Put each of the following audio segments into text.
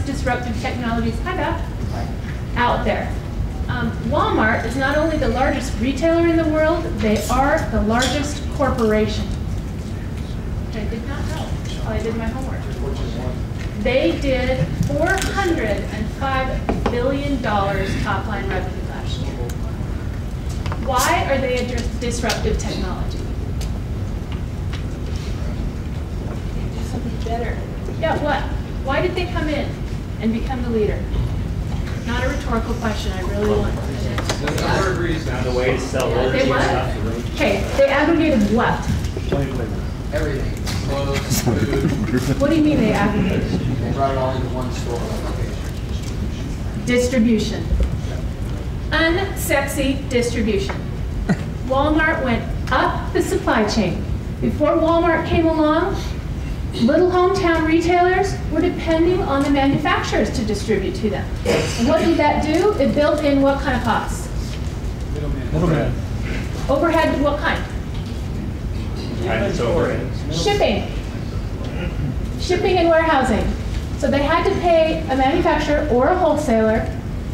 disruptive technologies out there. Walmart is not only the largest retailer in the world, they are the largest corporation. Which I did not know while I did my homework. They did $405 billion top line revenue last year. Why are they a disruptive technology? Do something better. Yeah, what? Why did they come in and become the leader? Not a rhetorical question, I really want to know. Found a way to sell They what? Okay, they aggregated what? Everything. Clothes, food. What do you mean they aggregated? They brought it all into one store location. Distribution. Unsexy distribution. Walmart went up the supply chain. Before Walmart came along, little hometown retailers were depending on the manufacturers to distribute to them. And what did that do? It built in what kind of costs? Middleman. Overhead, what kind? Shipping. Shipping and warehousing. So they had to pay a manufacturer or a wholesaler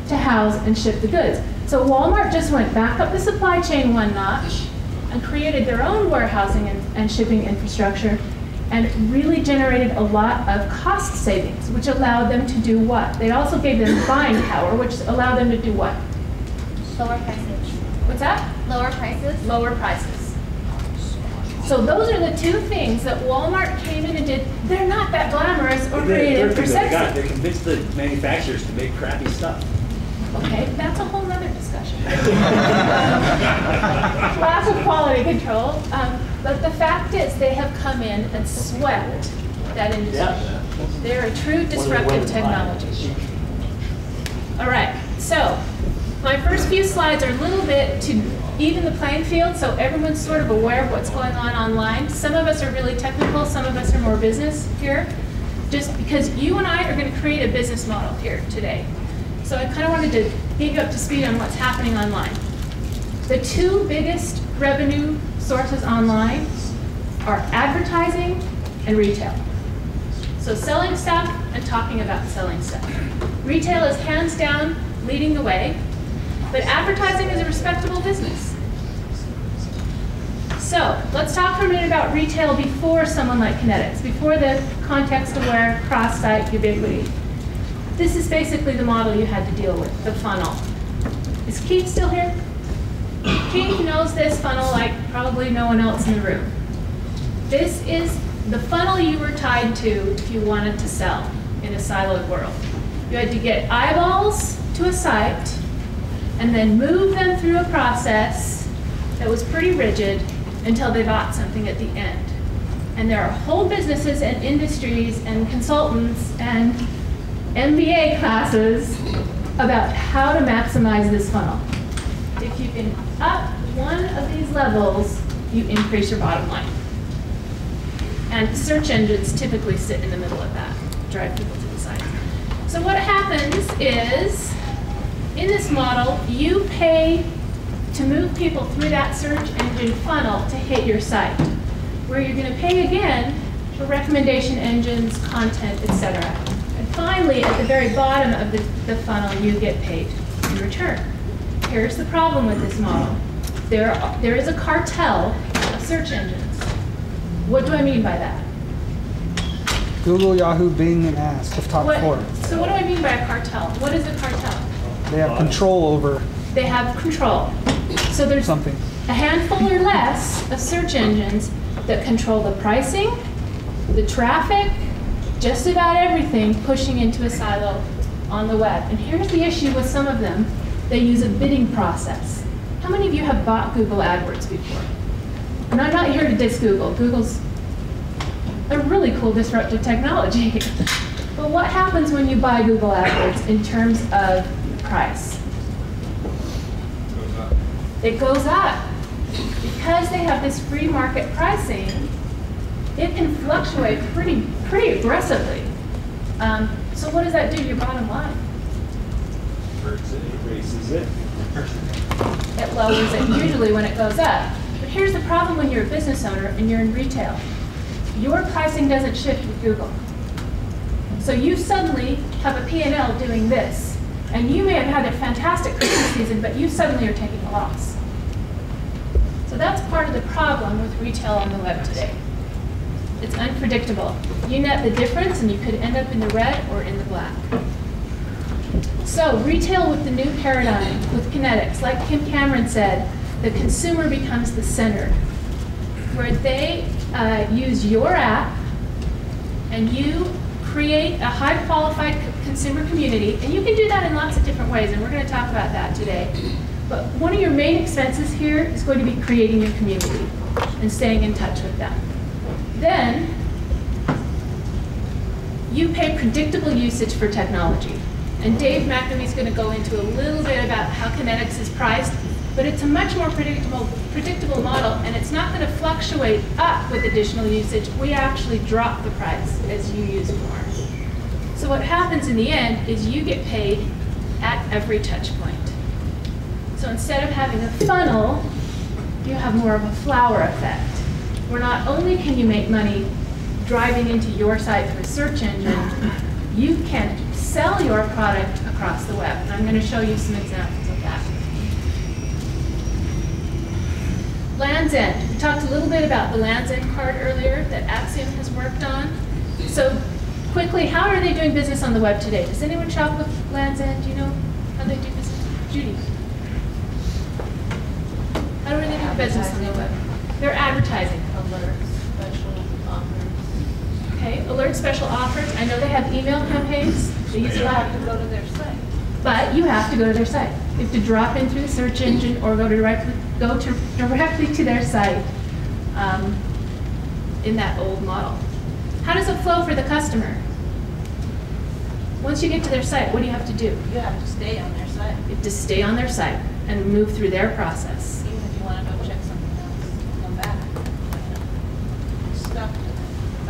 to house and ship the goods. So Walmart just went back up the supply chain one notch and created their own warehousing and shipping infrastructure and really generated a lot of cost savings, which allowed them to do what? They also gave them buying power, which allowed them to do what? Lower prices. What's that? Lower prices. Lower prices. So those are the two things that Walmart came in and did. They're not that glamorous or creative or sexy. They convinced the manufacturers to make crappy stuff. Okay, that's a whole other discussion. Lack of quality control. But the fact is they have come in and swept that industry. Yeah. They're a true disruptive technology. All right, so my first few slides are a little bit to even the playing field, so everyone's sort of aware of what's going on online. Some of us are really technical, some of us are more business here, just because you and I are going to create a business model here today. So I kind of wanted to get you up to speed on what's happening online. The two biggest revenue sources online are advertising and retail. So selling stuff and talking about selling stuff. Retail is hands down leading the way, but advertising is a respectable business. So let's talk for a minute about retail before someone like Kynetx, before the context-aware, cross-site ubiquity. This is basically the model you had to deal with, the funnel. Is Keith still here? Keith knows this funnel like probably no one else in the room. This is the funnel you were tied to if you wanted to sell in a siloed world. You had to get eyeballs to a site and then move them through a process that was pretty rigid until they bought something at the end. And there are whole businesses and industries and consultants and MBA classes about how to maximize this funnel. If you can up one of these levels, you increase your bottom line. And search engines typically sit in the middle of that, drive people to the site. So what happens is, in this model, you pay to move people through that search engine funnel to hit your site, where you're going to pay again for recommendation engines, content, etc. And finally, at the very bottom of the funnel, you get paid in return. Here's the problem with this model. There is a cartel of search engines. What do I mean by that? Google, Yahoo, Bing, and Ask, the top four. So what do I mean by a cartel? What is a cartel? They have control over. They have control. So there's something. A handful or less of search engines that control the pricing, the traffic, just about everything pushing into a silo on the web. And here's the issue with some of them. They use a bidding process. How many of you have bought Google AdWords before? And I'm not here to diss Google. Google's a really cool disruptive technology. But what happens when you buy Google AdWords in terms of price? It goes up. Because they have this free market pricing, it can fluctuate pretty aggressively. So what does that do to your bottom line? It raises it. It lowers it usually when it goes up. But here's the problem when you're a business owner and you're in retail. Your pricing doesn't shift with Google. So you suddenly have a P&L doing this. And you may have had a fantastic Christmas season, but you suddenly are taking a loss. So that's part of the problem with retail on the web today. It's unpredictable. You net the difference and you could end up in the red or in the black. So retail with the new paradigm, with Kynetx, like Kim Cameron said, the consumer becomes the center, where they use your app and you create a high qualified consumer community, and you can do that in lots of different ways, and we're going to talk about that today. But one of your main expenses here is going to be creating your community and staying in touch with them. Then you pay predictable usage for technology. And Dave McNamee is going to go into a little bit about how Kynetx is priced, but it's a much more predictable model, and it's not going to fluctuate up with additional usage. We actually drop the price as you use more. So what happens in the end is you get paid at every touch point. So instead of having a funnel, you have more of a flower effect, where not only can you make money driving into your site through a search engine, you can sell your product across the web. And I'm going to show you some examples of that. Land's End. We talked a little bit about the Land's End card earlier that Axiom has worked on. So quickly, how are they doing business on the web today? Does anyone shop with Land's End? Do you know how they do business? Judy. How are they doing business on the web? They're advertising. Alerts, special offers. Okay, alert special offers. I know they have email campaigns. They use You a lot. have to go to their site. But you have to go to their site. You have to drop in through the search engine or go directly to their site in that old model. How does it flow for the customer? Once you get to their site, what do you have to do? You have to stay on their site, You have to stay on their site and move through their process. even if you want to go check something else. Come back. Stuck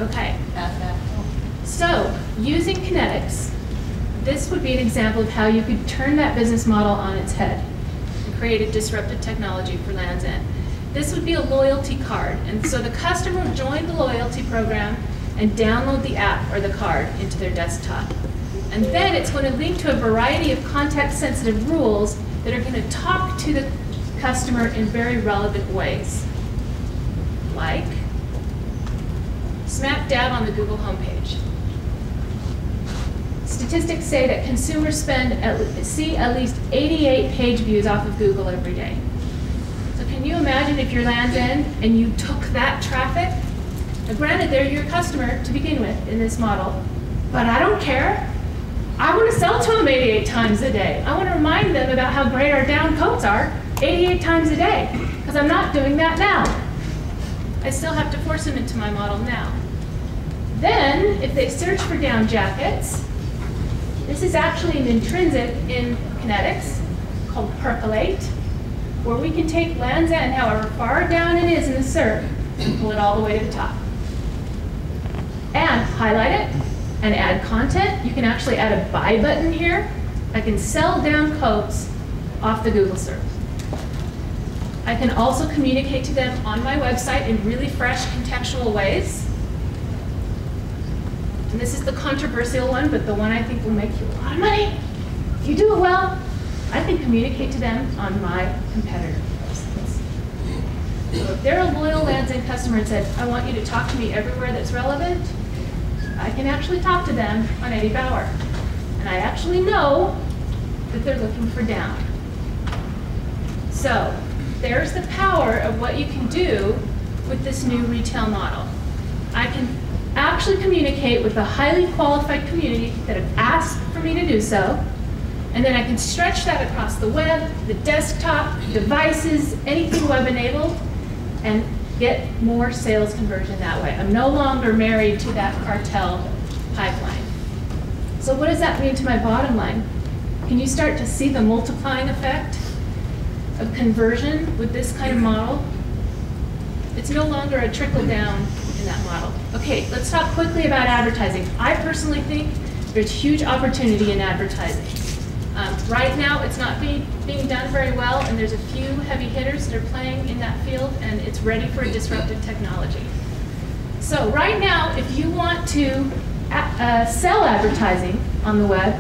Okay, at that point. so using Kynetx, this would be an example of how you could turn that business model on its head and create a disruptive technology for Land's End. This would be a loyalty card, and so the customer would join the loyalty program and download the app or the card into their desktop. And then it's going to link to a variety of context-sensitive rules that are going to talk to the customer in very relevant ways. Like, smack dab on the Google homepage. Statistics say that consumers see at least 88 page views off of Google every day. So can you imagine if you're Land's End and you took that traffic? Now granted, they're your customer to begin with in this model, but I don't care. I want to sell to them 88 times a day. I want to remind them about how great our down coats are 88 times a day, because I'm not doing that now. I still have to force them into my model now. Then, if they search for down jackets, this is actually an intrinsic in Kynetx called Percolate, where we can take Land's End, however far down it is in the SERP, and pull it all the way to the top. And highlight it and add content. You can actually add a buy button here. I can sell down coats off the Google SERP. I can also communicate to them on my website in really fresh contextual ways. And this is the controversial one, but the one I think will make you a lot of money. If you do it well, I can communicate to them on my competitor websites. So if they're a loyal Land's End customer and said, I want you to talk to me everywhere that's relevant, I can actually talk to them on Eddie Bauer. And I actually know that they're looking for down. So there's the power of what you can do with this new retail model. I can actually communicate with a highly qualified community that have asked for me to do so, and then I can stretch that across the web, the desktop, devices, anything web-enabled, and get more sales conversion that way. I'm no longer married to that cartel pipeline. So what does that mean to my bottom line? Can you start to see the multiplying effect of conversion with this kind of model? It's no longer a trickle down in that model. Okay, let's talk quickly about advertising. I personally think there's huge opportunity in advertising. Right now, it's not being done very well, and there's a few heavy hitters that are playing in that field, and it's ready for a disruptive technology. So right now, if you want to sell advertising on the web,